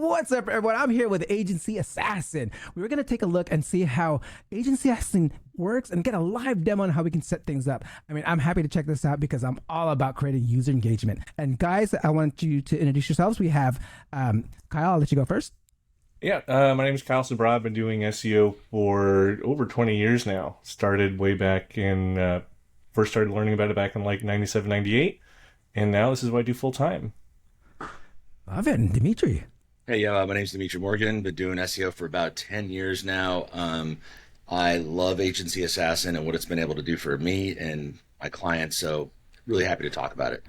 What's up, everyone? I'm here with Agency Assassin. We were going to take a look and see how Agency Assassin works and get a live demo on how we can set things up. I mean, I'm happy to check this out because I'm all about creating user engagement. And guys, I want you to introduce yourselves. We have Kyle. I'll let you go first. Yeah, my name is Kyle Sabra. I've been doing SEO for over 20 years now. Started way back in, first started learning about it back in like 97, 98. And now this is what I do full time. Love it. And Dimitri. Hey, my name's Dimitri Morgan. Been doing SEO for about 10 years now. I love Agency Assassin and what it's been able to do for me and my clients. So really happy to talk about it.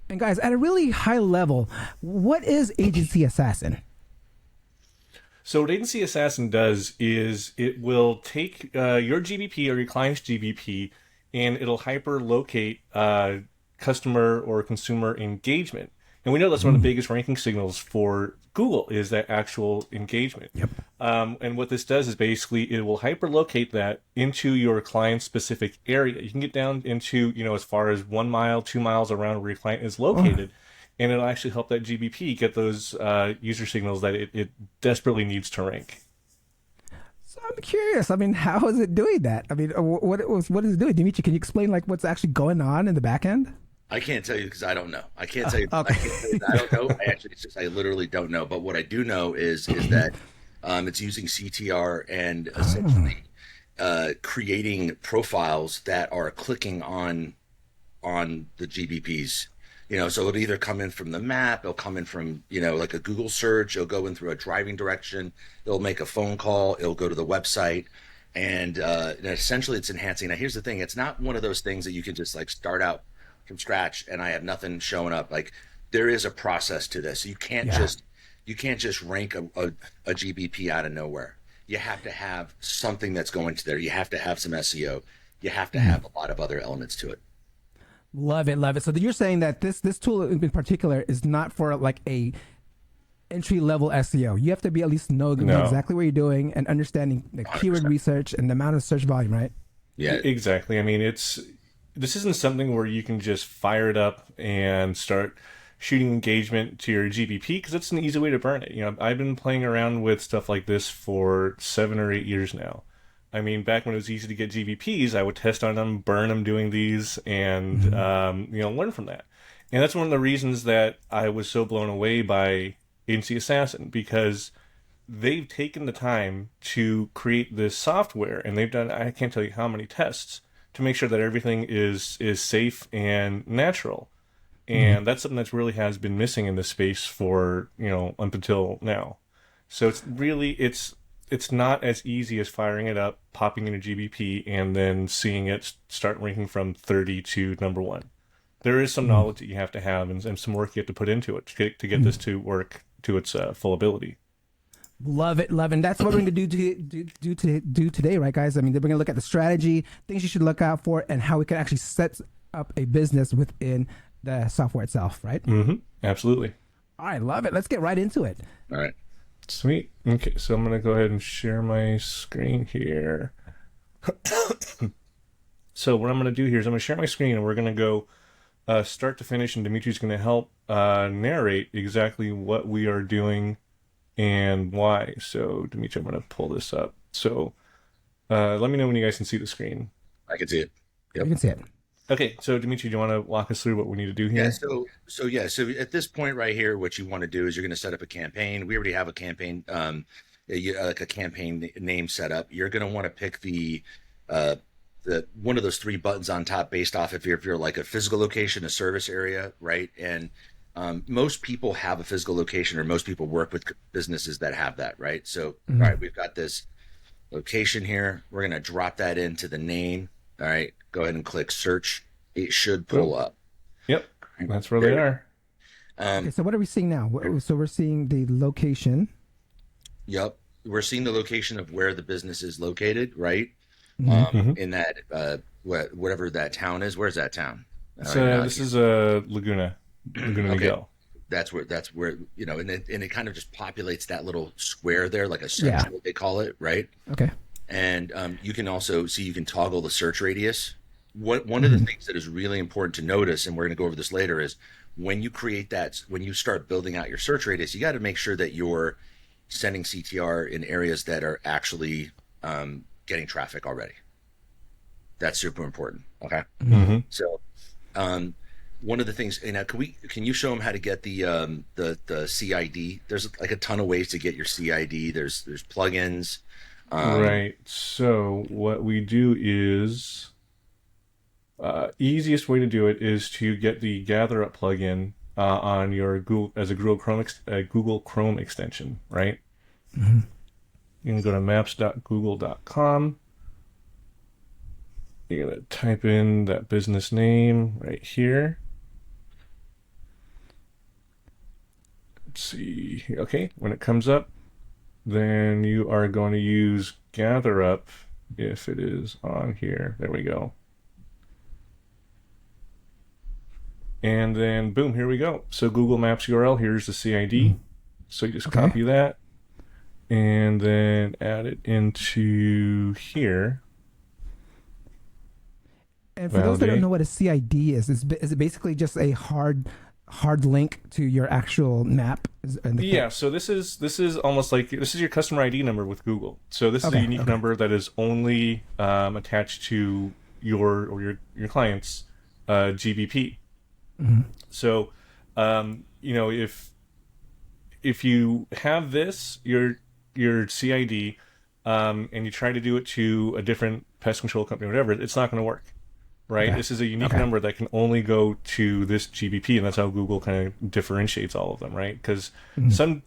And guys, at a really high level, what is Agency Assassin? So what Agency Assassin does is it will take your GBP or your client's GBP and it'll hyper-locate customer or consumer engagement. And we know that's one of the biggest ranking signals for Google is that actual engagement. Yep. And what this does is basically it will hyperlocate that into your client's specific area. You can get down into, as far as 1 mile, 2 miles around where your client is located. And it'll actually help that GBP get those user signals that it desperately needs to rank. So I'm curious. I mean, how is it doing that? I mean, what is it doing? Dimitri, can you explain what's actually going on in the back end? I can't tell you because I don't know. I can't tell you. Okay. I can't tell you that I don't know. I literally don't know. But what I do know is that it's using CTR and essentially creating profiles that are clicking on the GBPs. So it'll either come in from the map, it'll come in from, like a Google search, it'll go in through a driving direction, it'll make a phone call, it'll go to the website, and essentially it's enhancing. Now, here's the thing. It's not one of those things that you can just start out from scratch and I have nothing showing up. There is a process to this. You can't just rank a GBP out of nowhere. You have to have something that's going to there. You have to have some SEO. You have to have a lot of other elements to it. Love it, love it. So you're saying that this tool in particular is not for a entry level SEO. You have to at least know exactly what you're doing and understanding the keyword research and the amount of search volume, right? Yeah, exactly. I mean, this isn't something where you can just fire it up and start shooting engagement to your GBP because it's an easy way to burn it. I've been playing around with stuff like this for 7 or 8 years now. I mean, back when it was easy to get GBPs, I would test on them, burn them doing these, and learn from that. And that's one of the reasons that I was so blown away by Agency Assassin, because they've taken the time to create this software, and they've done, I can't tell you how many tests, to make sure that everything is safe and natural. And that's something that really has been missing in this space for, up until now. So it's not as easy as firing it up, popping in a GBP, and then seeing it start ranking from 30 to number 1. There is some knowledge that you have to have and some work you have to put into it to get this to work to its full ability. Love it, love it. And that's what we're going to do today, right, guys? I mean, we're going to look at the strategy, things you should look out for, and how we can actually set up a business within the software itself, right? Mm-hmm. Absolutely. All right, love it. Let's get right into it. All right. Sweet. Okay, so I'm going to go ahead and share my screen here. So what I'm going to do here is I'm going to share my screen, and we're going to go start to finish, and Dimitri's going to help narrate exactly what we are doing and why. So Dimitri, I'm going to pull this up. So let me know when you guys can see the screen. I can see it. Yep. You can see it. Okay, so Dimitri, do you want to walk us through what we need to do here? Yeah, so at this point right here, what you want to do is you're going to set up a campaign. We already have a campaign, like a campaign name set up. You're going to want to pick the one of those 3 buttons on top based off if you're like a physical location, a service area, right? And most people have a physical location, or most people work with businesses that have that, right? So, all right, we've got this location here. We're going to drop that into the name. All right, go ahead and click search. It should pull up. Yep, that's where they are. Okay, so what are we seeing now? So we're seeing the location. Yep, we're seeing the location of where the business is located, right? In that whatever that town is. Where's that town? So this is Laguna Niguel. That's where and it kind of just populates that little square there, like a search, what they call it, right? Okay. And you can also see, you can toggle the search radius. One of the things that is really important to notice, and we're going to go over this later, is when you create that, when you start building out your search radius, you got to make sure that you're sending CTR in areas that are actually getting traffic already. That's super important. Okay. Mm-hmm. So, one of the things, can you show them how to get the CID? There's like a ton of ways to get your CID. There's plugins. Right. So what we do is, easiest way to do it is to get the GatherUp plugin on your Google as a Google Chrome extension, right? Mm-hmm. You can go to maps.google.com. You're gonna type in that business name right here. Let's see. Okay, when it comes up, then you are going to use GatherUp if it is on here. There we go. And then boom, here we go. So Google Maps URL, here's the CID. So you just copy that and then add it into here. And for those that don't know what a CID is it basically just a hard link to your actual map? Yeah, so this is almost like this is your customer ID number with Google. So this is a unique number that is only attached to your client's GBP. Mm-hmm. So if you have this your CID and you try to do it to a different pest control company or whatever, it's not going to work. Right? Okay. This is a unique number that can only go to this GBP, and that's how Google kind of differentiates all of them, right? Because some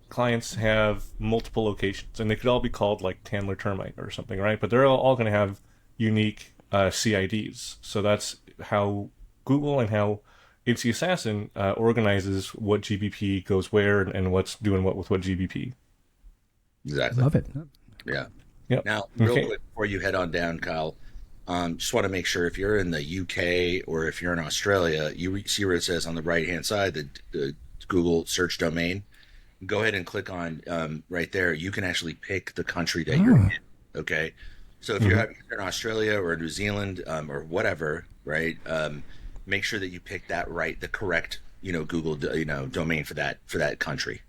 clients have multiple locations, and they could all be called like Tandler Termite or something, right? But they're all going to have unique CIDs. So that's how Google and how HC Assassin organizes what GBP goes where and what's doing what with what GBP. Exactly. Love it. Yeah. Yep. Now, real quick before you head on down, Kyle, just want to make sure if you're in the UK or if you're in Australia, you see where it says on the right-hand side, the Google search domain. Go ahead and click on right there. You can actually pick the country that you're in. Okay. So if you're in Australia or New Zealand or whatever, right, make sure that you pick the correct, Google, domain for that country.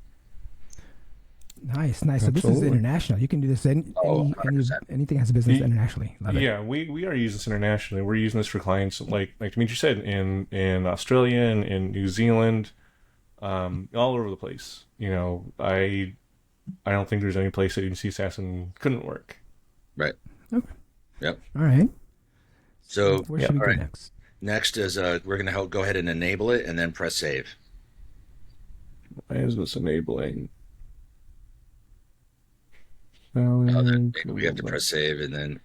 Nice. So this is international. You can do this anything has a business internationally. Love it. Yeah, we are using this internationally. We're using this for clients like Dimitri said in Australia and in New Zealand, all over the place. I don't think there's any place that HC Assassin couldn't work. Right. Okay. Yep. All right. So where should we go next? Next is we're going to go ahead and enable it and then press save. Why is this enabling? We have to press save and then.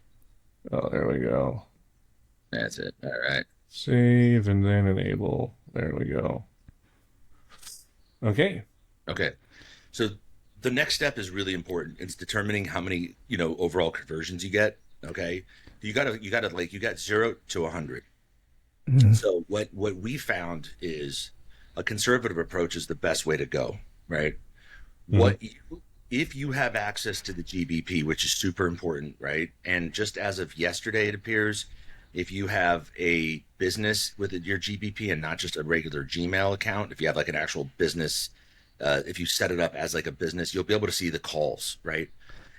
Oh, there we go. That's it. All right. Save and then enable. There we go. Okay. So the next step is really important. It's determining how many, overall conversions you get. Okay. You got 0 to 100. Mm-hmm. So what we found is a conservative approach is the best way to go, right? Mm-hmm. If you have access to the GBP, which is super important, right? And just as of yesterday, it appears, if you have a business with your GBP and not just a regular Gmail account, if you have like an actual business, if you set it up as like a business, you'll be able to see the calls, right?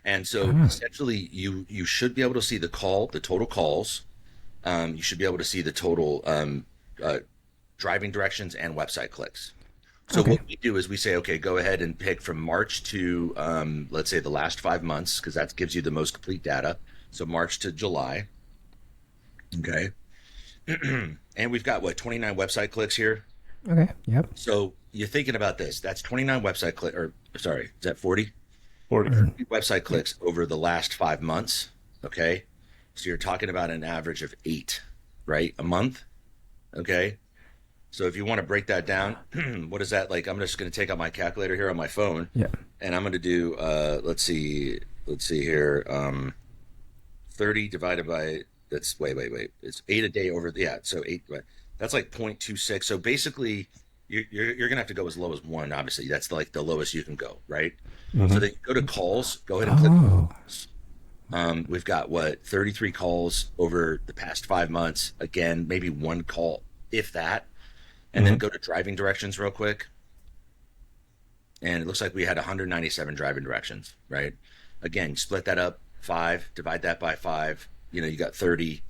And so essentially you should be able to see the total calls. You should be able to see the total driving directions and website clicks. So what we do is we say, okay, go ahead and pick from March to, let's say the last 5 months, because that gives you the most complete data. So March to July. Okay. And we've got 29 website clicks here. Okay. Yep. So you're thinking about this. That's 29 website clicks, is that 40? 40 website clicks over the last 5 months. Okay. So you're talking about an average of 8, right? A month. Okay. So if you want to break that down, what is that like? I'm just going to take out my calculator here on my phone. Yeah. And I'm going to do, let's see here. 30 divided by, that's wait. It's 8 a day over. Yeah. So 8, that's like 0.26. So basically you're going to have to go as low as 1. Obviously that's like the lowest you can go. Right. Mm-hmm. So then you go to calls, go ahead and click calls. We've got 33 calls over the past 5 months. Again, maybe 1 call, if that. and then go to driving directions real quick. And it looks like we had 197 driving directions, right? Again, split that up, 5, divide that by 5. You got 30,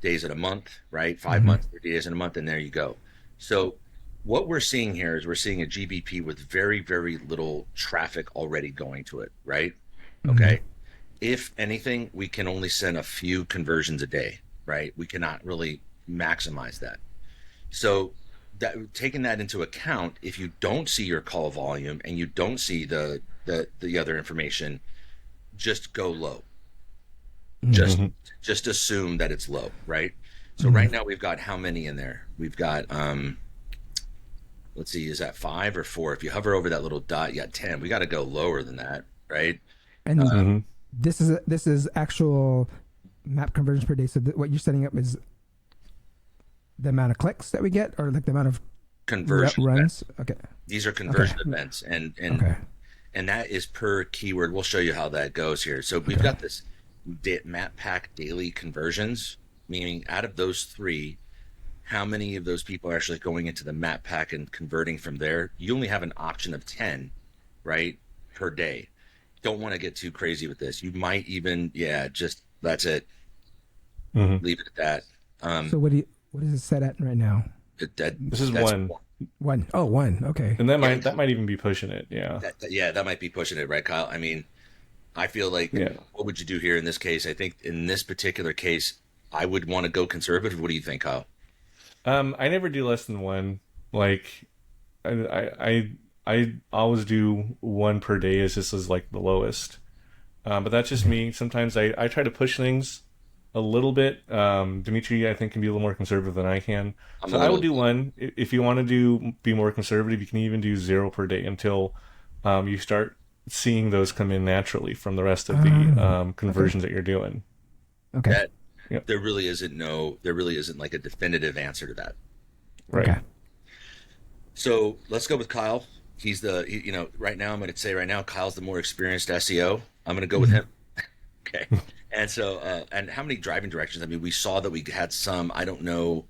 days in a month, right? 5 months, 30 days in a month, and there you go. So what we're seeing here is we're seeing a GBP with very, very little traffic already going to it, right? Okay. If anything, we can only send a few conversions a day, right? We cannot really maximize that. So taking that into account, if you don't see your call volume and you don't see the other information, just go low. Just assume that it's low, right? So right now we've got how many in there? We've got let's see, is that 5 or 4? If you hover over that little dot, you got 10. We got to go lower than that, right? And this is actual map conversions per day. So what you're setting up is the amount of clicks that we get, or like the amount of conversion runs. events. Okay, these are conversion events, and that is per keyword. We'll show you how that goes here. So we've got this map pack daily conversions, meaning out of those 3, how many of those people are actually going into the map pack and converting from there? You only have an option of 10, right, per day. Don't want to get too crazy with this. You might even, just that's it. Leave it at that. So what is it set at right now? This is 1. 1. Oh, 1. Okay. And that might even be pushing it. Yeah. That might be pushing it, right, Kyle? I mean, I feel like, what would you do here in this case? I think in this particular case, I would want to go conservative. What do you think, Kyle? I never do less than 1. Like, I always do 1 per day as this is like the lowest. But that's just me. Sometimes I try to push things a little bit. Dimitri, I think, can be a little more conservative than I can. So I will do 1. If you want to be more conservative, you can even do 0 per day until you start seeing those come in naturally from the rest of the conversions that you're doing. Okay. There really isn't like a definitive answer to that. Right. Okay. So let's go with Kyle. He's right now, I'm going to say right now, Kyle's the more experienced SEO. I'm going to go with him. Okay. And so, and how many driving directions? I mean, we saw that we had some, I don't know.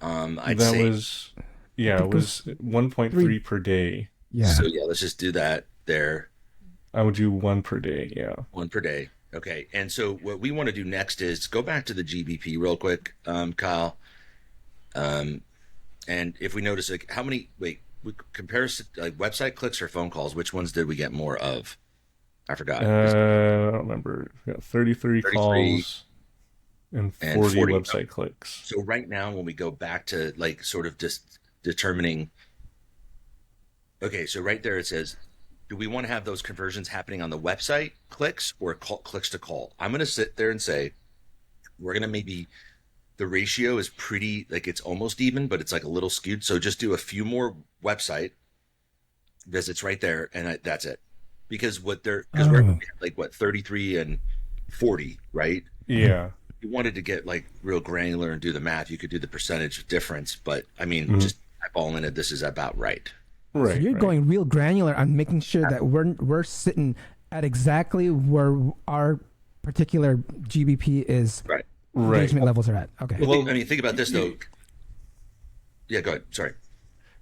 It was 1.3 per day. Yeah. So let's just do that there. I would do 1 per day. Yeah. 1 per day. Okay. And so what we want to do next is go back to the GBP real quick, Kyle. And if we notice, like, we compare like website clicks or phone calls, which ones did we get more of? I forgot. I don't remember. 33 calls and 40 website clicks. So right now, when we go back to like sort of just determining, okay, so right there it says, do we want to have those conversions happening on the website clicks or clicks to call? I'm going to sit there and say, we're going to maybe, the ratio is pretty, like it's almost even, but it's like a little skewed. So just do a few more website visits right there. And that's it. Because we're like 33 and 40, right? Yeah. If you wanted to get like real granular and do the math, you could do the percentage difference. But I mean, just eyeballing it, this is about right. Right. So you're going real granular on making sure that we're sitting at exactly where our particular GBP is. Right. Engagement levels are at. Okay. Well, think about this though. Yeah, go ahead. Sorry.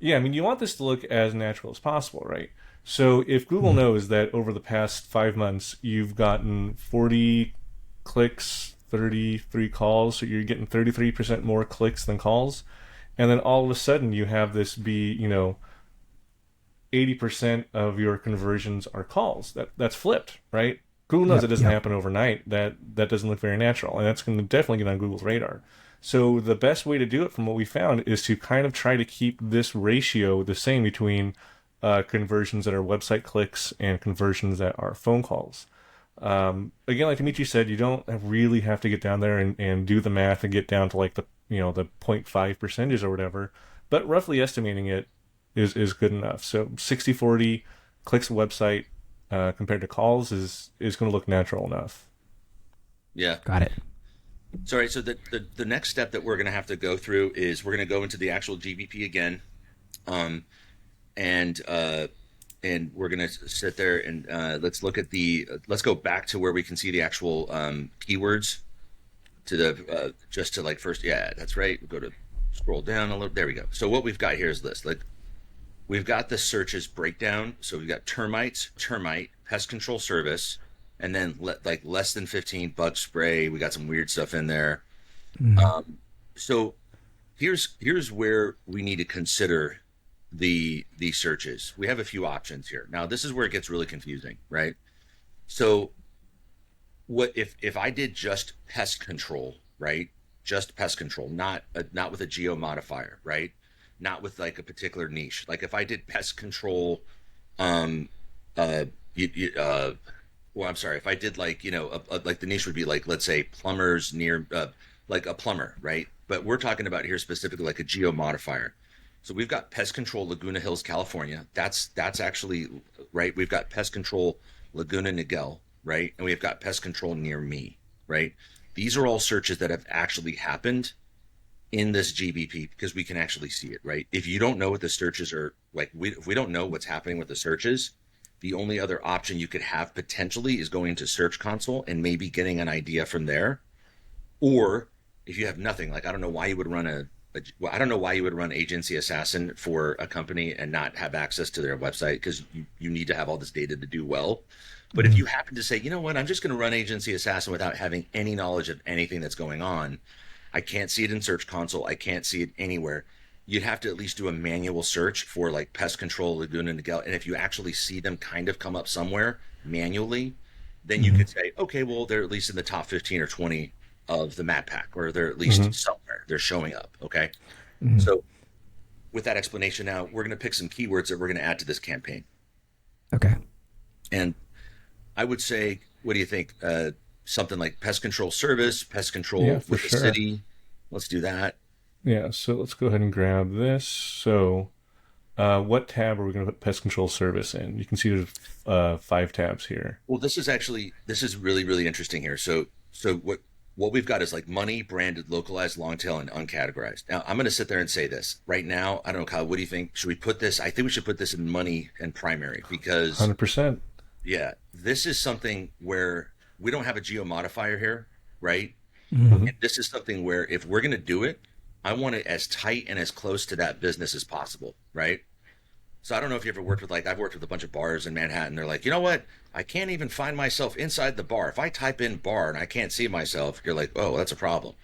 Yeah, I mean, you want this to look as natural as possible, right? So if Google knows that over the past 5 months you've gotten 40 clicks, 33 calls, so you're getting 33% more clicks than calls, and then all of a sudden you have this be, 80% of your conversions are calls. That's flipped, right? Google knows it doesn't happen overnight. That doesn't look very natural, and that's going to definitely get on Google's radar. So the best way to do it, from what we found, is to kind of try to keep this ratio the same between conversions that are website clicks and conversions that are phone calls. Again, like Dimitri said, you don't really have to get down there and do the math and get down to like the 0.5 percentage or whatever, but roughly estimating it is good enough. So 60-40 clicks website compared to calls is going to look natural enough. Yeah. Got it. Sorry. So the next step that we're going to have to go through is we're going to go into the actual GBP again. And we're going to sit there and let's look at let's go back to where we can see the actual keywords to the just to like first. Yeah, that's right. We'll go to scroll down a little. There we go. So what we've got here is this. Like we've got the searches breakdown. So we've got termites, termite, pest control service, and then like less than 15 bug spray. We got some weird stuff in there. So here's where we need to consider the searches. We have a few options here. Now this is where it gets really confusing, right? So what if I did just pest control, right? Just pest control, not with a geo modifier, right? Not with like a particular niche. Like if I did pest control, um, uh, well, I'm sorry, if I did like like the niche would be like, let's say plumbers near like a plumber, right? But we're talking about here specifically like a geo modifier. So we've got pest control Laguna Hills, California. That's actually right. We've got pest control Laguna Niguel, right? And we've got pest control near me, right? These are all searches that have actually happened in this GBP because we can actually see it, right? If you don't know what the searches are like, if we don't know what's happening with the searches, the only other option you could have potentially is going to Search Console and maybe getting an idea from there. Or if you have nothing, like I don't know why you would run well, I don't know why you would run Agency Assassin for a company and not have access to their website because you need to have all this data to do well. But if you happen to say, you know what, I'm just going to run Agency Assassin without having any knowledge of anything that's going on, I can't see it in Search Console, I can't see it anywhere. You'd have to at least do a manual search for like pest control, Laguna Niguel. And if you actually see them kind of come up somewhere manually, then you could say, okay, well, they're at least in the top 15 or 20 of the map pack, or they're at least somewhere. They're showing up. Okay. So with that explanation now, we're going to pick some keywords that we're going to add to this campaign. Okay. And I would say, what do you think? Something like pest control service, pest control with the city. Let's do that. Yeah, so let's go ahead and grab this. So what tab are we going to put pest control service in? You can see there's 5 tabs here. Well, this is really, really interesting here. So what we've got is like money, branded, localized, long tail, and uncategorized. Now, I'm going to sit there and say this right now. I don't know, Kyle, what do you think? Should we put this? I think we should put this in money and primary because 100%. Yeah, this is something where we don't have a geo modifier here, right? And this is something where if we're going to do it, I want it as tight and as close to that business as possible, right? So I don't know if you ever worked with, like, I've worked with a bunch of bars in Manhattan. They're like, you know what? I can't even find myself inside the bar. If I type in bar and I can't see myself, you're like, oh, that's a problem.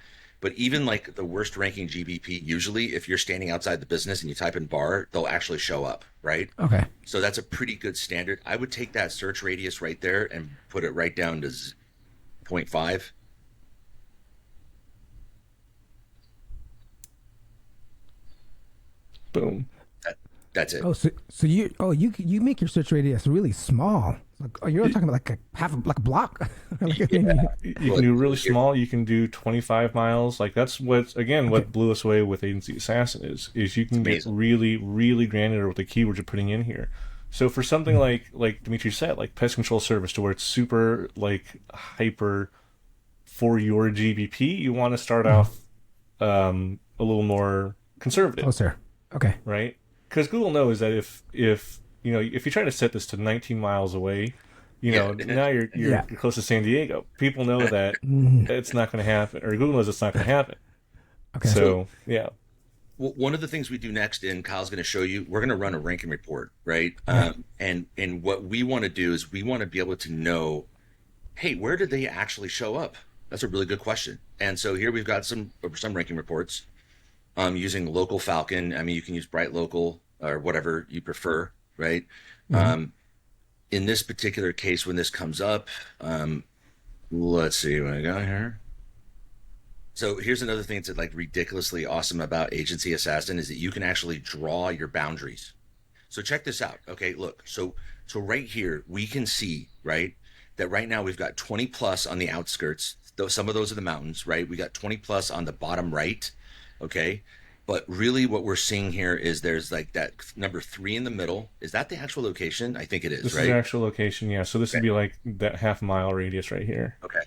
But even like the worst ranking GBP, usually if you're standing outside the business and you type in bar, they'll actually show up, right? Okay. So that's a pretty good standard. I would take that search radius right there and put it right down to 0.5. Boom. That's it. Oh, so you make your search radius really small. Like, oh, you're talking about like a block. Like, You can do really small. You can do 25 miles. Like that's what blew us away with Agency Assassin is you can get really, really granular with the keywords you're putting in here. So for something like Dimitri said, like pest control service, to where it's super like hyper for your GBP, you want to start off a little more conservative. Oh, sir. Okay. Right? Because Google knows that if you try to set this to 19 miles away, now you're close to San Diego. People know that it's not going to happen, or Google knows it's not going to happen. Okay. So yeah. Well, one of the things we do next, and Kyle's going to show you, we're going to run a ranking report, right? And what we want to do is we want to be able to know, hey, where did they actually show up? That's a really good question. And so here we've got some ranking reports. Using Local Falcon. I mean, you can use Bright Local or whatever you prefer, right? In this particular case, when this comes up, let's see what I got here. So here's another thing that's like ridiculously awesome about Agency Assassin is that you can actually draw your boundaries. So check this out. Okay, look. So right here we can see, right, that right now we've got 20 plus on the outskirts. Though some of those are the mountains, right? We got 20 plus on the bottom right. Okay. But really what we're seeing here is there's like that number 3 in the middle. Is that the actual location? I think it is, this right? This is the actual location, yeah. So this would be like that half-mile radius right here. Okay.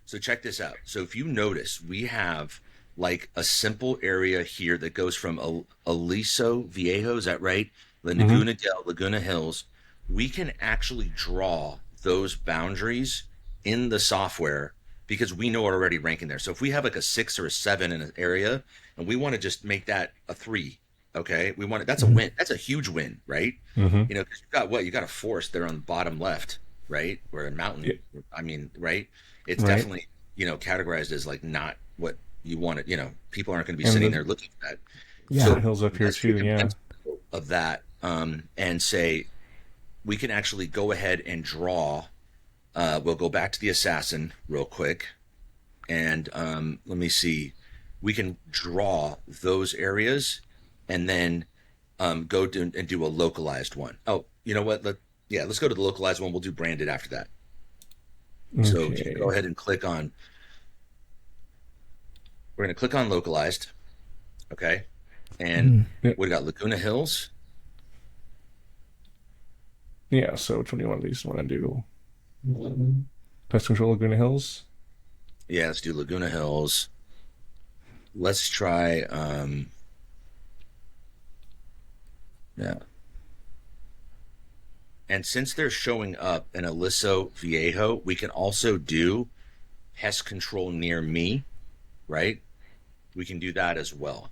So check this out. So if you notice, we have like a simple area here that goes from Aliso Viejo, is that right? Laguna del Laguna Hills. We can actually draw those boundaries in the software because we know we're already ranking there. So if we have like a 6 or a 7 in an area and we want to just make that a 3, okay, we want it, that's a win. That's a huge win, right? Mm-hmm. You know, because you got a forest there on the bottom left, right? Or a mountain. Yeah. I mean, right? It's Right. definitely, categorized as like not what you want it. People aren't going to be And sitting the- there looking at that. Yeah. So Hills up here let's too, take a yeah. mental of that, and say we can actually go ahead and draw. We'll go back to the assassin real quick, and let me see. We can draw those areas, and then go and do a localized one. Oh, you know what? Let's go to the localized one. We'll do branded after that. So you Okay. can go ahead and click on. We're going to click on localized, okay? And Yep. we got Laguna Hills. Yeah, so which one do you want these want to do? Pest Control Laguna Hills? Yeah, let's do Laguna Hills. Let's try. Yeah. And since they're showing up in Aliso Viejo, we can also do pest control near me, right? We can do that as well.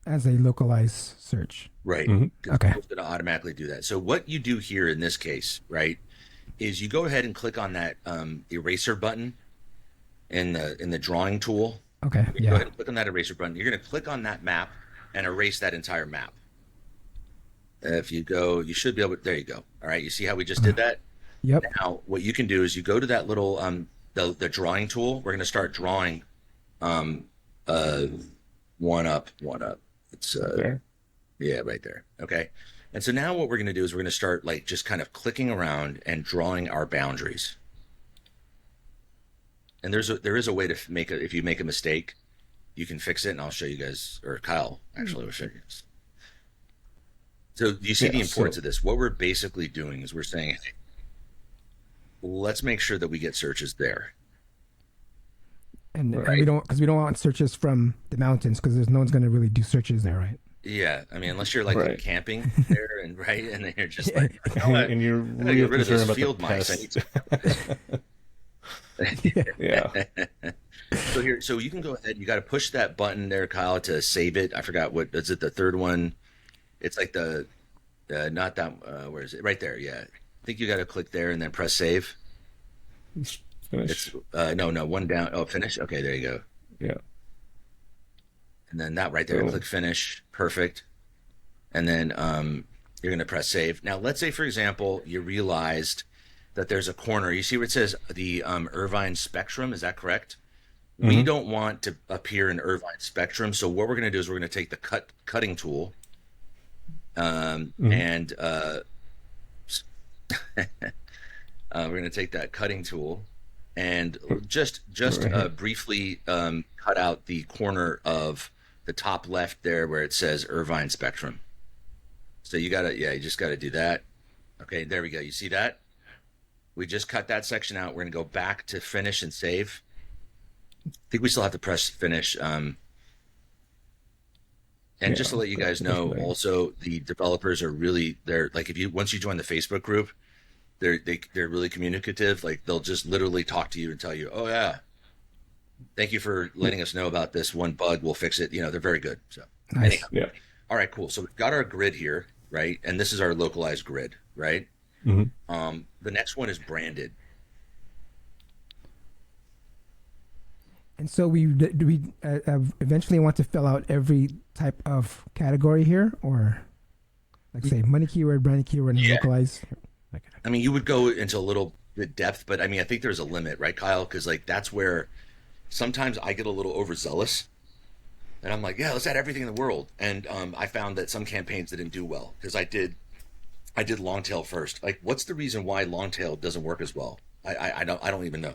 As a localized search. Right. Mhm. Okay. It's going to automatically do that. So what you do here in this case, right, is you go ahead and click on that eraser button in the drawing tool. Okay. Go Yeah. ahead and click on that eraser button. You're going to click on that map and erase that entire map. If you go, you should be able to, there you go. All right. You see how we just did that? Yep. Now, what you can do is you go to that little, the drawing tool. We're going to start drawing one up. It's, There. yeah, right there. Okay. And so now what we're going to do is we're going to start like just kind of clicking around and drawing our boundaries. And there is a way to make it. If you make a mistake, you can fix it, and I'll show you guys, or Kyle actually will show you. So do you see the importance of this? What we're basically doing is we're saying, hey, let's make sure that we get searches there. And Right. we don't want searches from the mountains because there's no one's going to really do searches there, right? Yeah, I mean, unless you're like Right. camping there, and and then you're just like, you know what? And you're I gotta real get rid of concerned those about field the mice. I need pests. to. Yeah. So you can go ahead. You got to push that button there, Kyle, to save it. I forgot what is it. The third one. It's like the not that. Where is it? Right there. Yeah. I think you got to click there and then press save. Finish. It's no, one down. Oh, finish. Okay, there you go. Yeah. And then that right there. Cool. Click finish. Perfect. And then you're going to press save. Now, let's say, for example, you realized that there's a corner. You see where it says the Irvine Spectrum? Is that correct? We don't want to appear in Irvine Spectrum. So what we're going to do is we're going to take the cutting tool and we're going to take that cutting tool and just briefly cut out the corner of the top left there where it says Irvine Spectrum. So you just got to do that. Okay, there we go. You see that? We just cut that section out. We're going to go back to finish and save. I think we still have to press finish. And just to let you guys know, also the developers are they're like, once you join the Facebook group, they're really communicative. Like they'll just literally talk to you and tell you, oh yeah, thank you for letting us know about this one bug. We'll fix it. They're very good. So Nice. anyhow, Yeah. all right, cool. So we've got our grid here, right? And this is our localized grid, right? Mm-hmm. The next one is branded. And so do we eventually want to fill out every type of category here, or like say money keyword, branded keyword, and localize? Okay. I mean, you would go into a little bit depth, but I mean, I think there's a limit, right, Kyle? Because like that's where sometimes I get a little overzealous, and I'm like, yeah, let's add everything in the world. And I found that some campaigns didn't do well because I did long tail first. Like, what's the reason why long tail doesn't work as well? I don't even know.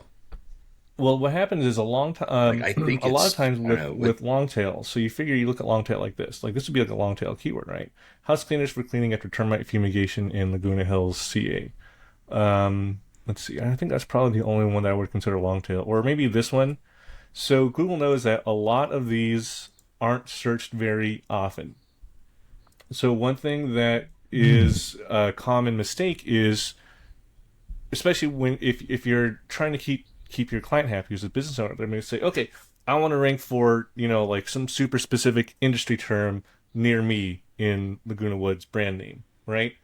Well, what happens is a long time. I think a lot of it's- times I don't know, with long tail. So you figure you look at long tail like this. Like this would be like a long tail keyword, right? House cleaners for cleaning after termite fumigation in Laguna Hills, CA. Let's see. I think that's probably the only one that I would consider long tail, or maybe this one. So Google knows that a lot of these aren't searched very often. So one thing that is a common mistake is especially when if you're trying to keep your client happy as a business owner, they're going to say, okay, I want to rank for, like some super specific industry term near me in Laguna Woods brand name, right?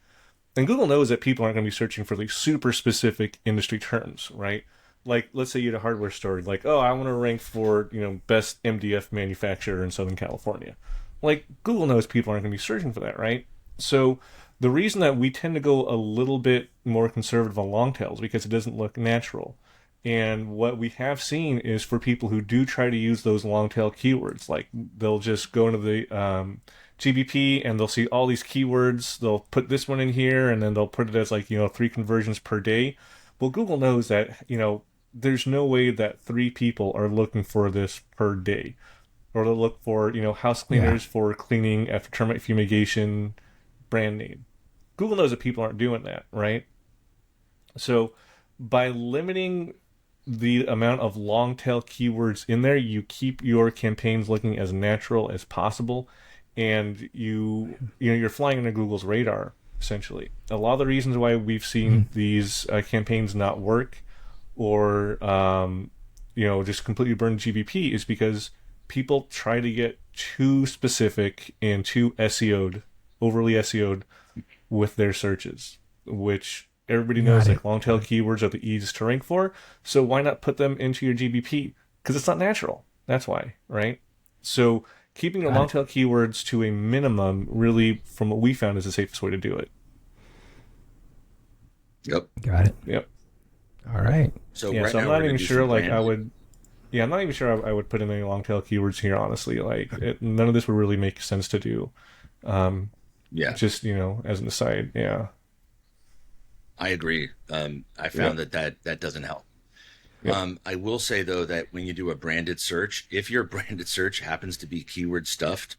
And Google knows that people aren't going to be searching for like super specific industry terms, right? Like, let's say you had a hardware store, like, oh, I want to rank for, best MDF manufacturer in Southern California. Like, Google knows people aren't going to be searching for that, right? So the reason that we tend to go a little bit more conservative on long tails because it doesn't look natural. And what we have seen is for people who do try to use those long tail keywords, like they'll just go into the GBP and they'll see all these keywords. They'll put this one in here and then they'll put it as like, 3 conversions per day. Well, Google knows that, there's no way that 3 people are looking for this per day. Or they'll look for, house cleaners for cleaning after termite fumigation brand name. Google knows that people aren't doing that, right? So by limiting the amount of long tail keywords in there, you keep your campaigns looking as natural as possible, and you're flying under Google's radar essentially. A lot of the reasons why we've seen these campaigns not work or just completely burn GBP is because people try to get too specific and too overly SEO'd with their searches, which everybody knows like long tail keywords are the easiest to rank for. So why not put them into your GBP? Because it's not natural. That's why, right? So keeping your long tail keywords to a minimum, really, from what we found, is the safest way to do it. Yep. Got it. Yep. All right. So yeah. right So I'm now not we're even gonna do sure. some Like brand- I would. Yeah, I'm not even sure I would put in any long tail keywords here. Honestly, like none of this would really make sense to do. Yeah, Just as an aside. Yeah. I agree. I found that doesn't help. Yep. I will say though that when you do a branded search, if your branded search happens to be keyword stuffed,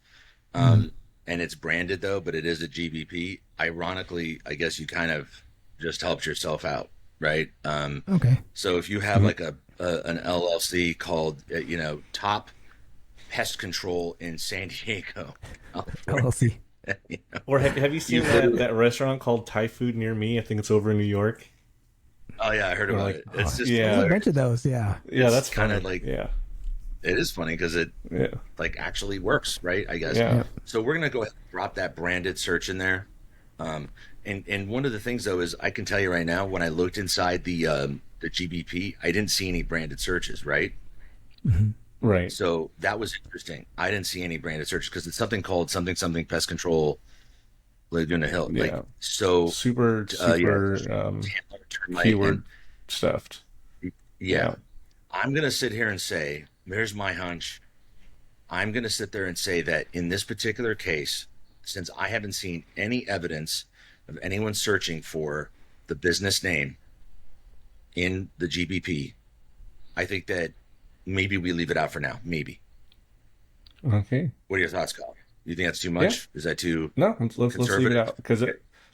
and it's branded though, but it is a GBP, ironically, I guess you kind of just helped yourself out, right? Okay. So if you have like an LLC called, Top Pest Control in San Diego, LLC. Or have you seen that restaurant called Thai food near me? I think it's over in New York. Oh yeah, I heard about it. It's just yeah. There's a bunch of those. Yeah. Yeah, that's kind of funny. like yeah. It is funny because it like actually works, right? I guess. Yeah. So we're gonna go ahead and drop that branded search in there. And one of the things though is I can tell you right now when I looked inside the GBP, I didn't see any branded searches, right? Right. So that was interesting. I didn't see any branded searches because it's something called something pest control Laguna Hill. Yeah. Like so super keyword stuffed. Yeah. I'm gonna sit here and say, here's my hunch. I'm gonna sit there and say that in this particular case, since I haven't seen any evidence of anyone searching for the business name in the GBP, I think that maybe we leave it out for now. Maybe. Okay. What are your thoughts, Kyle? You think that's too much? Is that too? No, let's leave it out because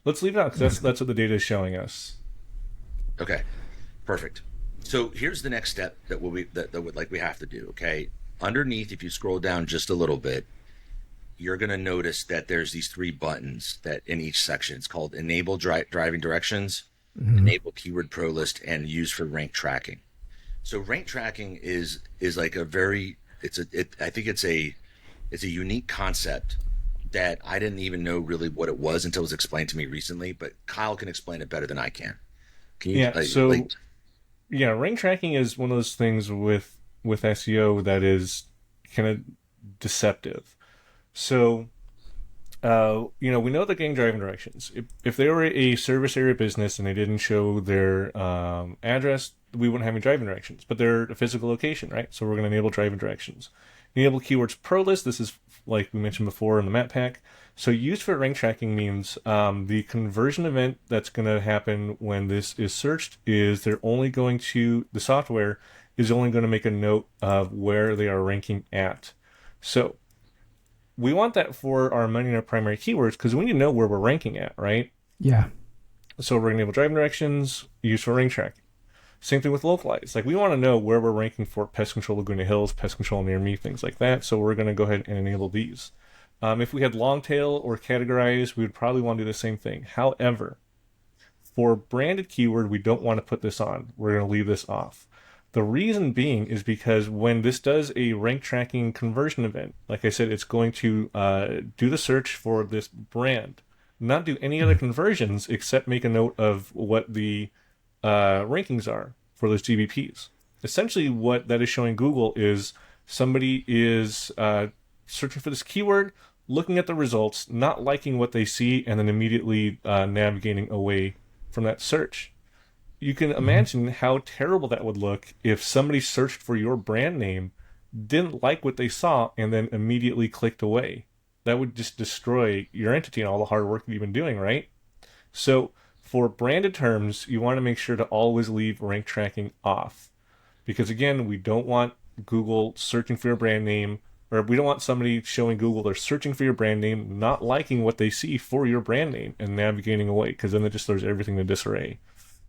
let's leave it out because that's what the data is showing us. Okay, perfect. So here's the next step that we have to do. Okay, underneath, if you scroll down just a little bit, you're going to notice that there's these 3 buttons that in each section. It's called Enable Driving Directions, Enable Keyword Pro List, and Use for Rank Tracking. So rank tracking is like a very I think it's a unique concept that I didn't even know really what it was until it was explained to me recently. But Kyle can explain it better than I can. Can you? Yeah, rank tracking is one of those things with SEO that is kind of deceptive. So, we know they're getting driving directions. If they were a service area business and they didn't show their address, we wouldn't have any driving directions. But they're a physical location, right? So we're going to enable driving directions. Enable keywords pro list. This is like we mentioned before in the map pack. So used for rank tracking means the conversion event that's going to happen when this is searched is the software is only going to make a note of where they are ranking at. So we want that for our money and our primary keywords because we need to know where we're ranking at, right? Yeah. So we're going to enable driving directions, use for rank tracking. Same thing with localized. Like we want to know where we're ranking for pest control Laguna Hills, pest control near me, things like that. So we're going to go ahead and enable these. If we had long tail or categorize, we would probably want to do the same thing. However, For branded keyword, we don't want to put this on. We're going to leave this off. The reason being is because when this does a rank tracking conversion event, like I said, it's going to do the search for this brand, not do any other conversions except make a note of what the rankings are for those GBPs. Essentially, what that is showing Google is somebody is searching for this keyword, looking at the results, not liking what they see, and then immediately navigating away from that search. You can imagine how terrible that would look if somebody searched for your brand name, didn't like what they saw, and then immediately clicked away. That would just destroy your entity and all the hard work that you've been doing, right? So for branded terms, you want to make sure to always leave rank tracking off. Because again, we don't want Google searching for your brand name, or we don't want somebody showing Google they're searching for your brand name, not liking what they see for your brand name, and navigating away, because then it just throws everything in disarray.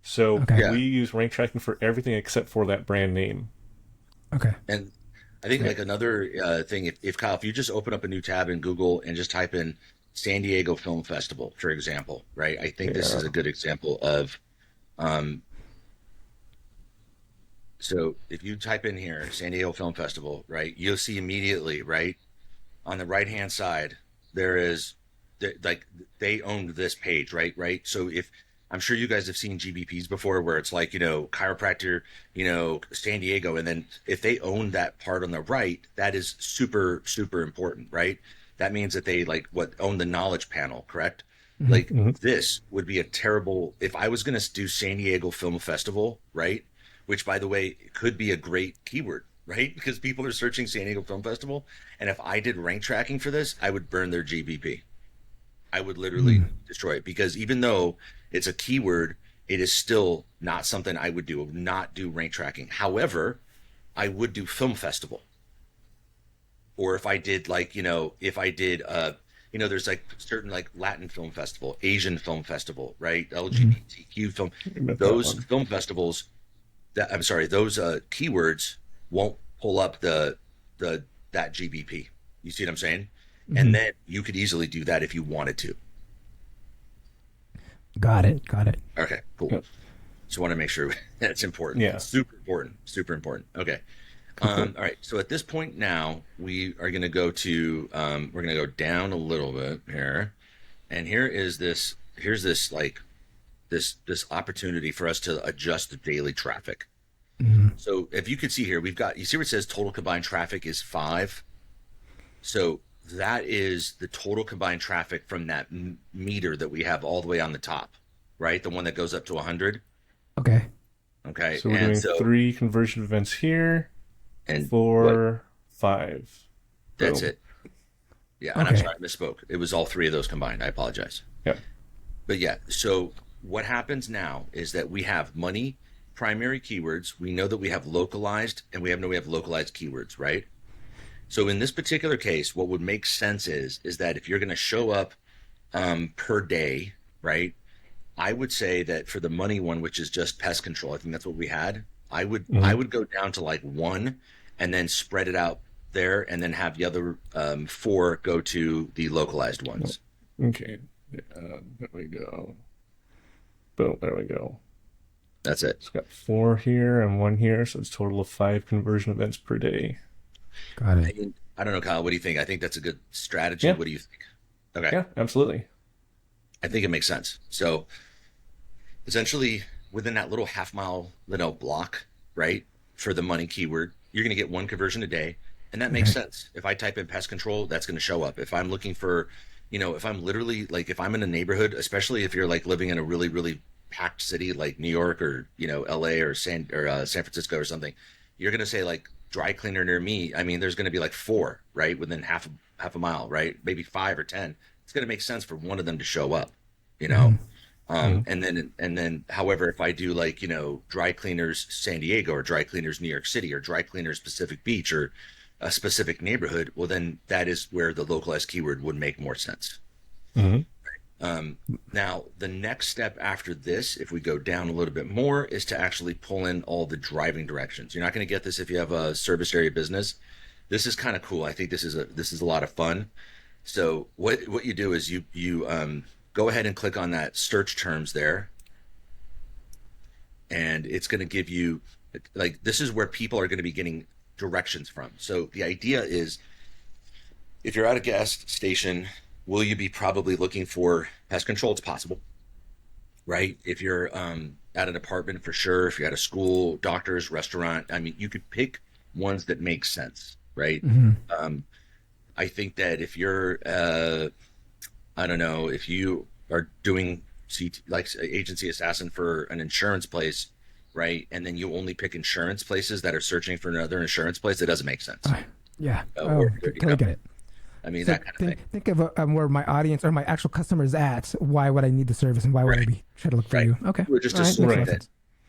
So we use rank tracking for everything except for that brand name. Okay. And I think like another thing, if Kyle, if you just open up a new tab in Google and just type in San Diego Film Festival, for example, right? I think this is a good example of, so if you type in here, San Diego Film Festival, right, you'll see immediately, right, on the right-hand side, there is, like, they owned this page, right? So if, I'm sure you guys have seen GBPs before where it's like, chiropractor, San Diego. And then if they own that part on the right, that is super, super important, right? That means that they own the knowledge panel, correct? This would be a terrible, if I was going to do San Diego Film Festival, right? Which, by the way, could be a great keyword, right? Because people are searching San Diego Film Festival. And if I did rank tracking for this, I would burn their GBP. I would literally destroy it, because even though it's a keyword, it is still not something I would do. I would not do rank tracking. However, I would do film festival. Or if I did there's like certain like Latin film festival, Asian film festival, right? LGBTQ film, those film festivals those keywords won't pull up that GBP. You see what I'm saying? And then you could easily do that if you wanted to. Got it. Okay, cool. Yep. Just want to make sure that's important. Yeah. It's super important. Okay. All right. So at this point now, we are going to go to, we're going to go down a little bit here. And here's this opportunity for us to adjust the daily traffic. So if you could see here, you see where it says total combined traffic is 5. So that is the total combined traffic from that meter that we have all the way on the top, right? The one that goes up to 100. Okay. So we're doing 3 conversion events here, and 4, 5. That's it. Yeah, and I'm sorry, I misspoke. It was all 3 of those combined. I apologize. Yeah. But yeah, so what happens now is that we have money, primary keywords. We know that we have localized, and we have localized keywords, right? So in this particular case, what would make sense is that if you're going to show up per day, right? I would say that for the money one, which is just pest control, I think that's what we had. I would go down to like 1 and then spread it out there, and then have the other 4 go to the localized ones. Okay. There we go. Boom. There we go. That's it. It's got 4 here and 1 here, so it's a total of 5 conversion events per day. Got it. I don't know, Kyle. What do you think? I think that's a good strategy. Yeah. What do you think? Okay. Yeah, absolutely. I think it makes sense. So essentially, within that little half-mile block, right, for the money keyword, you're going to get 1 conversion a day, and that makes sense. If I type in pest control, that's going to show up. If I'm looking for, if I'm literally if I'm in a neighborhood, especially if you're living in a really, really packed city like New York or LA or San Francisco or something, you're going to say dry cleaner near me. I mean, there's going to be 4, right, within half a mile, right, maybe 5 or 10. It's going to make sense for one of them to show up, and then however, if I do dry cleaners San Diego, or dry cleaners New York City, or dry cleaners Pacific Beach, or a specific neighborhood, well, then that is where the localized keyword would make more sense. Now, the next step after this, if we go down a little bit more, is to actually pull in all the driving directions. You're not going to get this if you have a service area business. This is kind of cool. I think this is a lot of fun. So what you do is you go ahead and click on that search terms there, and it's going to give you, like, this is where people are going to be getting directions from. So the idea is, if you're at a gas station, will you be probably looking for pest control? It's possible, right? If you're at an apartment, for sure. If you're at a school, doctors, restaurant, I mean, you could pick ones that make sense, right? I think that if you're, I don't know, if you are doing like agency assassin for an insurance place, right? And then you only pick insurance places that are searching for another insurance place, that doesn't make sense. Yeah. Totally get it. I mean, So that kind of thing. think of where my audience or my actual customer is at. Why would I need the service, and why would I be trying to look for you? Okay. We're just All right, assuming makes that,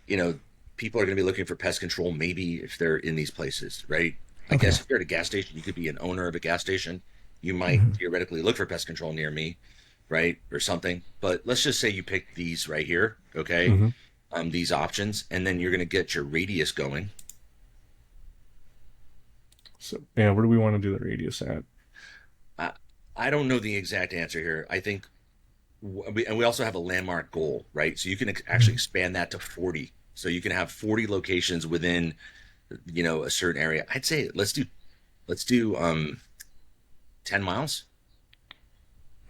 sense. people are going to be looking for pest control, maybe if they're in these places, right? I guess if you're at a gas station, you could be an owner of a gas station. You might theoretically look for pest control near me, right? Or something. But let's just say you pick these right here, okay? These options, and then you're going to get your radius going. So, yeah, where do we want to do the radius at? I don't know the exact answer here. I think, and we also have a landmark goal, right? So you can actually expand that to 40. So you can have 40 locations within, a certain area. I'd say let's do 10 miles.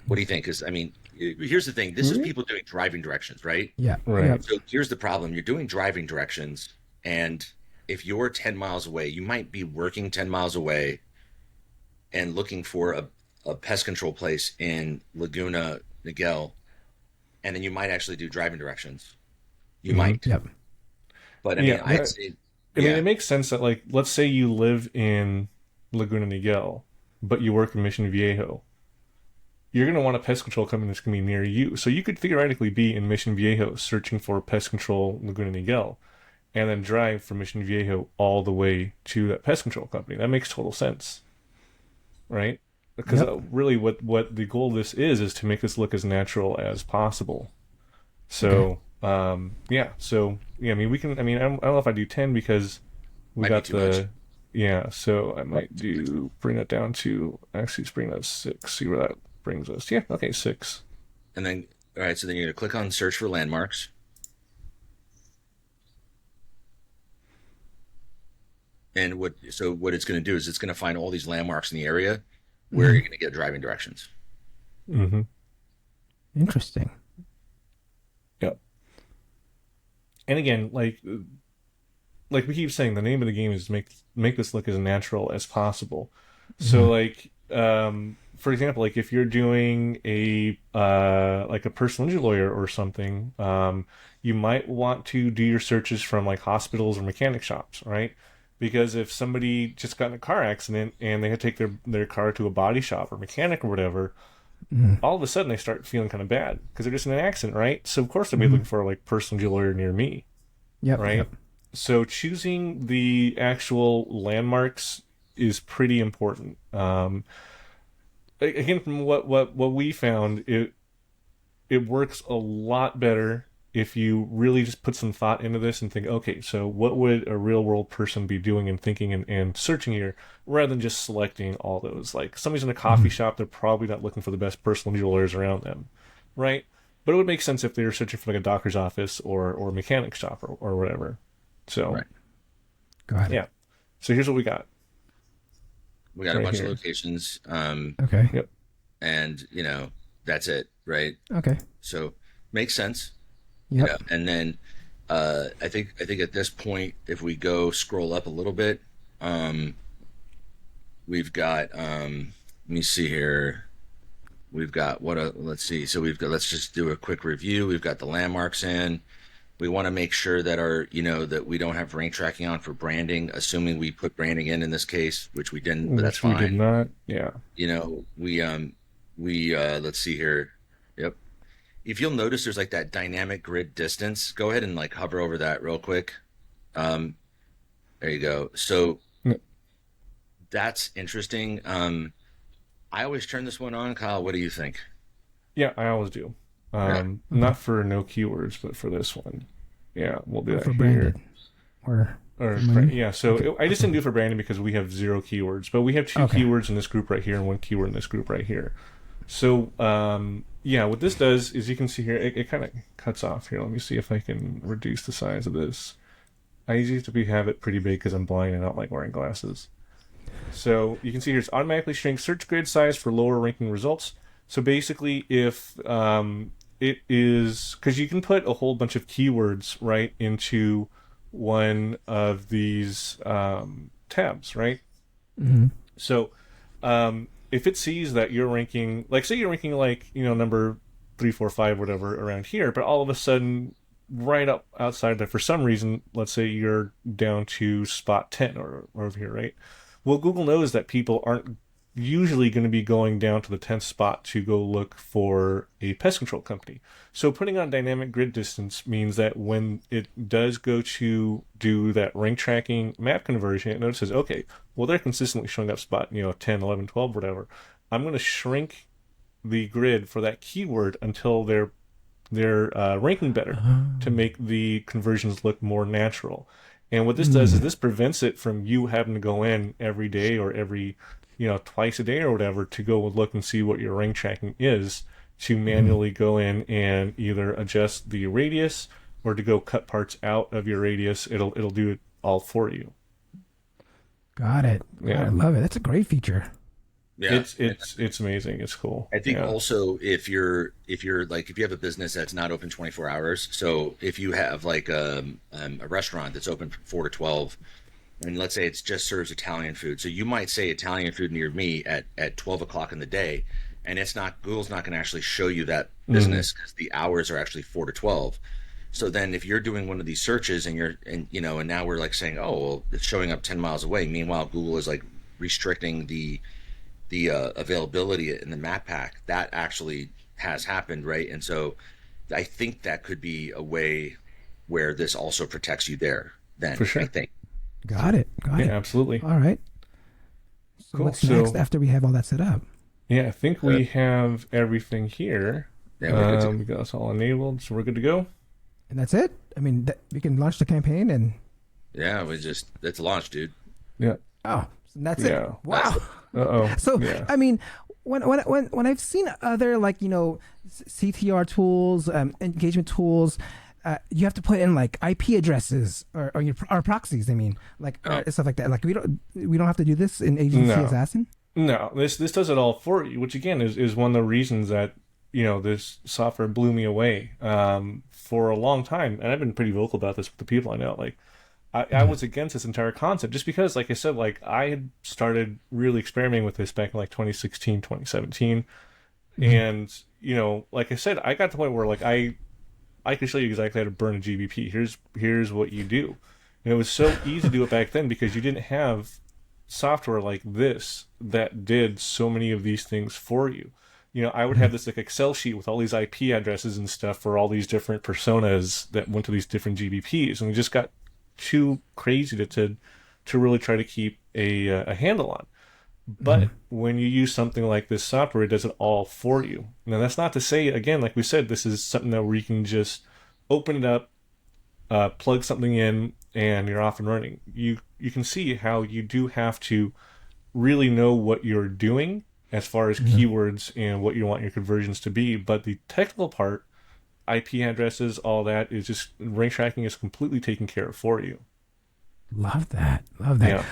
What do you think? Because, I mean, here's the thing. This is people doing driving directions, right? Yeah. Right. Yeah. So here's the problem. You're doing driving directions, and if you're 10 miles away, you might be working 10 miles away and looking for a pest control place in Laguna Niguel, and then you might actually do driving directions. You might. Yep. But I mean, I'd say, I mean, it makes sense that, like, let's say you live in Laguna Niguel, but you work in Mission Viejo. You're going to want a pest control company that's going to be near you. So you could theoretically be in Mission Viejo searching for pest control Laguna Niguel, and then drive from Mission Viejo all the way to that pest control company. That makes total sense, right? Because really what the goal of this is to make this look as natural as possible. So, I mean, we can, I mean, I don't know if I do 10 because we got the, so I might bring that down to, actually bring that 6, see where that brings us. Yeah, okay, 6. And then, all right, so then you're going to click on search for landmarks. And what it's going to do is it's going to find all these landmarks in the area where you're going to get driving directions. Interesting. Yep. And again, like we keep saying, the name of the game is make this look as natural as possible. So, like, for example, like if you're doing a personal injury lawyer or something, you might want to do your searches from like hospitals or mechanic shops, right? Because if somebody just got in a car accident and they had to take their car to a body shop or mechanic or whatever, all of a sudden they start feeling kind of bad because they're just in an accident, right? So of course they'll be looking for like personal injury lawyer near me, right? Yep. So choosing the actual landmarks is pretty important. Again, from what we found, it works a lot better if you really just put some thought into this and think, okay, so what would a real world person be doing and thinking and searching here, rather than just selecting all those. Like, somebody's in a coffee shop, they're probably not looking for the best personal injury lawyers around them, right? But it would make sense if they were searching for like a doctor's office or a mechanic shop or whatever. So, right. Got it. Yeah. So here's what we got. We got a bunch of locations. Okay. Yep. And, that's it, right? Okay. So makes sense. Yep. And then I think at this point, if we go scroll up a little bit, we've got let me see here. We've got let's see. So let's just do a quick review. We've got the landmarks in. We want to make sure that that we don't have rank tracking on for branding, assuming we put branding in this case, which we didn't, but that's fine. We did not. Yeah. We let's see here. Yep. If you'll notice, there's like that dynamic grid distance. Go ahead and like hover over that real quick. There you go. So that's interesting. I always turn this one on. Kyle, what do you think? Yeah, I always do. Not for no keywords, but for this one. Yeah, we'll do that for here. Branded. Yeah, so I just didn't do it for branding because we have 0 keywords, but we have 2 keywords in this group right here and 1 keyword in this group right here. So, yeah, what this does is you can see here, it kind of cuts off here. Let me see if I can reduce the size of this. I usually have it pretty big because I'm blind and I don't like wearing glasses. So you can see here it's automatically shrink search grid size for lower ranking results. So basically, if it is, because you can put a whole bunch of keywords right into one of these tabs, right? Mm-hmm. So if it sees that you're ranking, like say you're ranking like, number 3, 4, 5, whatever around here, but all of a sudden right up outside there for some reason, let's say you're down to spot 10 or over here, right? Well, Google knows that people aren't usually going to be going down to the 10th spot to go look for a pest control company. So putting on dynamic grid distance means that when it does go to do that rank tracking map conversion, it notices, okay, well, they're consistently showing up spot, 10, 11, 12, whatever. I'm going to shrink the grid for that keyword until they're ranking better to make the conversions look more natural. And what this does is this prevents it from you having to go in every day or every twice a day or whatever to go look and see what your rank tracking is, to manually go in and either adjust the radius or to go cut parts out of your radius. It'll do it all for you. Got it. Yeah. I love it. That's a great feature. Yeah, It's amazing. It's cool. I think also if you have a business that's not open 24 hours, so if you have like a restaurant that's open from 4 to 12, and let's say it just serves Italian food, so you might say Italian food near me at 12 o'clock in the day, and Google's not going to actually show you that business because the hours are actually 4 to 12. So then if you're doing one of these searches and now we're like saying, oh, well, it's showing up 10 miles away. Meanwhile, Google is like restricting the availability in the map pack. That actually has happened, right? And so I think that could be a way where this also protects you there then. For sure. I think. Got it. Yeah, absolutely. All right. So Cool. what's next after we have all that set up? Yeah, I think we have everything here. Yeah, we got us all enabled, so we're good to go. And that's it? I mean, we can launch the campaign and... Yeah, it's launched, dude. Yeah. Oh, so that's Yeah. it. Wow. Uh-oh. So, Yeah. I mean, when I've seen other, CTR tools, engagement tools, you have to put in like IP addresses or proxies. I mean, stuff like that. Like we don't have to do this in Agency Assassin. No, this does it all for you, which again is one of the reasons that this software blew me away for a long time, and I've been pretty vocal about this with the people I know. Like, I was against this entire concept just because, like I said, like I had started really experimenting with this back in like 2016, 2017, and like I said, I got to the point where like I can show you exactly how to burn a GBP. Here's what you do. And it was so easy to do it back then because you didn't have software like this that did so many of these things for you. I would have this like Excel sheet with all these IP addresses and stuff for all these different personas that went to these different GBPs, and we just got too crazy to really try to keep a handle on. But when you use something like this software, it does it all for you. Now, that's not to say, again, like we said, this is something that where you can just open it up, plug something in, and you're off and running. You can see how you do have to really know what you're doing as far as keywords and what you want your conversions to be. But the technical part, IP addresses, all that, is just rank tracking is completely taken care of for you. Love that. Yeah.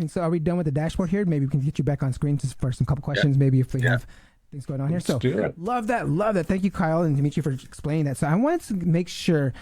So are we done with the dashboard here? Maybe we can get you back on screen just for some couple questions, maybe if we have things going on here. So love that. Thank you, Kyle and Dimitri, for explaining that. So I wanted to make sure,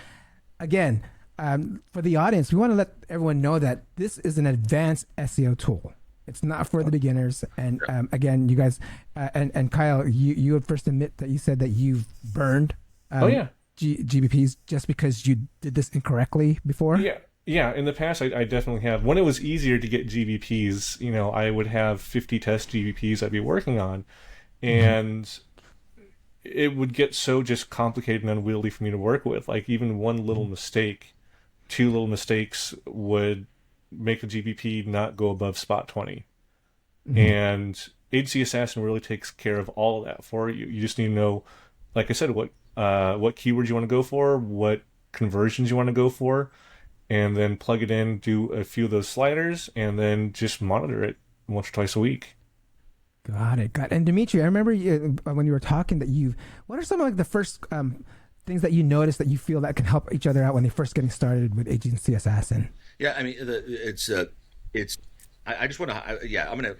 again, for the audience, we want to let everyone know that this is an advanced SEO tool. It's not for the beginners. And again, you guys, and Kyle, you would first admit that you said that you've burned GBPs just because you did this incorrectly before? Yeah, in the past, I definitely have. When it was easier to get GBPs, I would have 50 test GBPs I'd be working on, and it would get so just complicated and unwieldy for me to work with. Like, even one little mistake, 2 little mistakes would make a GBP not go above spot 20. And Agency Assassin really takes care of all of that for you. You just need to know, like I said, what keywords you want to go for, what conversions you want to go for, and then plug it in, do a few of those sliders, and then just monitor it once or twice a week. Got it. Got it. And Dimitri, I remember when you were talking that what are some of like the first things that you noticed that you feel that can help each other out when they first getting started with Agency Assassin? Yeah, I mean, it's. I just want to. Yeah, I'm gonna.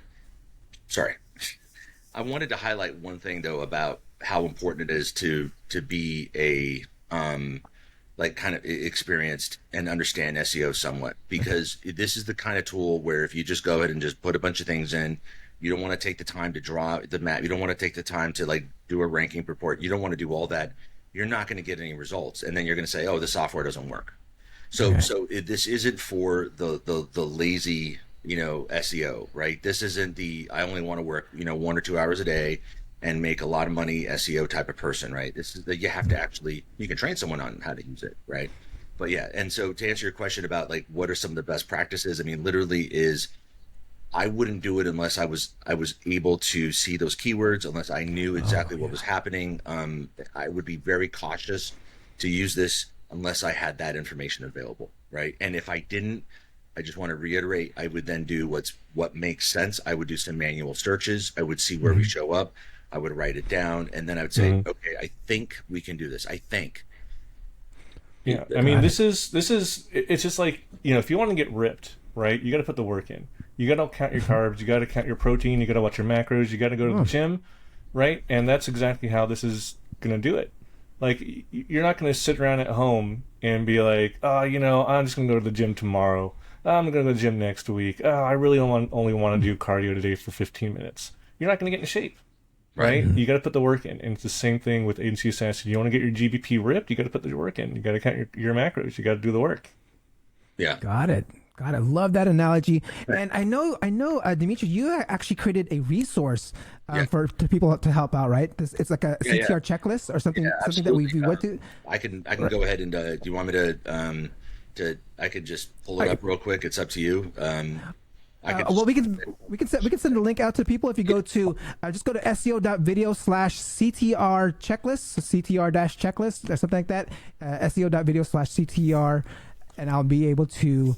Sorry, I wanted to highlight one thing though about how important it is to be a like kind of experienced and understand SEO somewhat, because this is the kind of tool where if you just go ahead and just put a bunch of things in, you don't want to take the time to draw the map, you don't want to take the time to like do a ranking report, you don't want to do all that, you're not going to get any results, and then you're going to say, oh, the software doesn't work. This isn't for the lazy, SEO, right? This isn't I only want to work 1 or 2 hours a day and make a lot of money SEO type of person, right? This is that you have to actually, you can train someone on how to use it, right? But yeah, and so to answer your question about like what are some of the best practices, I mean, literally I wouldn't do it unless I was able to see those keywords, unless I knew exactly what was happening. I would be very cautious to use this unless I had that information available, right? And if I didn't, I just want to reiterate, I would then do what makes sense. I would do some manual searches. I would see where we show up. I would write it down, and then I would say, okay, I think we can do this. I think. Yeah, I mean, it's just like, if you want to get ripped, right, you got to put the work in. You got to count your carbs, you got to count your protein, you got to watch your macros, you got to go to the gym, right? And that's exactly how this is going to do it. Like, you're not going to sit around at home and be like, oh, I'm just going to go to the gym tomorrow. I'm going to go to the gym next week. Oh, I really only want to do cardio today for 15 minutes. You're not going to get in shape, right? You got to put the work in. And it's the same thing with Agency Assassin. You want to get your GBP ripped, you got to put the work in. You got to count your macros. You got to do the work. Yeah. Got it. Love that analogy. And I know, Dimitri, you actually created a resource for people to help out, right? It's like a CTR checklist or something, something that we went to. I can go ahead and do you want me to? I could just pull it up real quick. It's up to you. We can send the link out to people if you go to just go to seo.video/CTR checklist, CTR-checklist or something like that. seo.video/CTR, and I'll be able to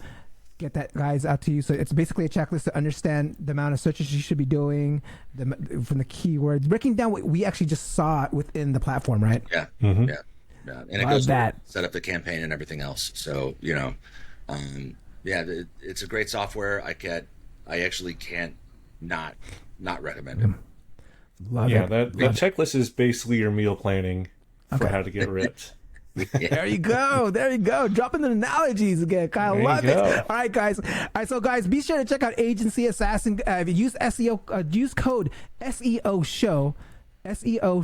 get that guys out to you. So it's basically a checklist to understand the amount of searches you should be doing from the keywords, breaking down what we actually just saw within the platform, right? Yeah. And it goes that set up the campaign and everything else. So it's a great software. I actually can't not recommend it. Love it. That checklist is basically your meal planning for how to get ripped. There you go. Dropping the analogies again, Kyle. Love it. All right, guys. So guys, be sure to check out Agency Assassin. If you use SEO, use code SEO Show, SEOSOW.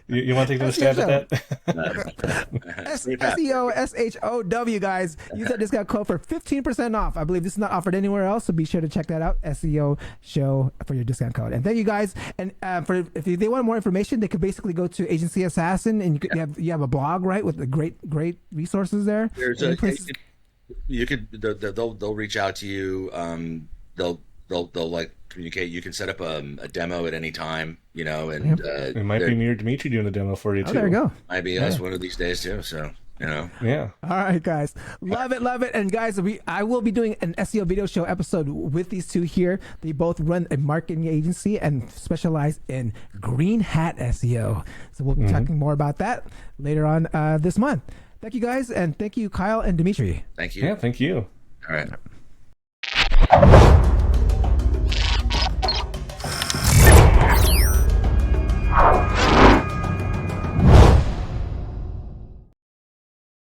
You want to take a stab at that? SEOSHOW, guys. Use that discount code for 15% off. I believe this is not offered anywhere else, so be sure to check that out. SEO Show for your discount code. And thank you, guys. And if they want more information, they could basically go to Agency Assassin, and you have a blog, right, with the great resources there. There's they'll reach out to you. They'll like communicate. You can set up a demo at any time, and it might be me or Dimitri doing the demo for you too. There you go. Might be us one of these days too. So Yeah. All right, guys. Love it. And guys, I will be doing an SEO video show episode with these two here. They both run a marketing agency and specialize in green hat SEO. So we'll be talking more about that later on this month. Thank you, guys, and thank you, Kyle and Dimitri. Thank you. Yeah, thank you. All right.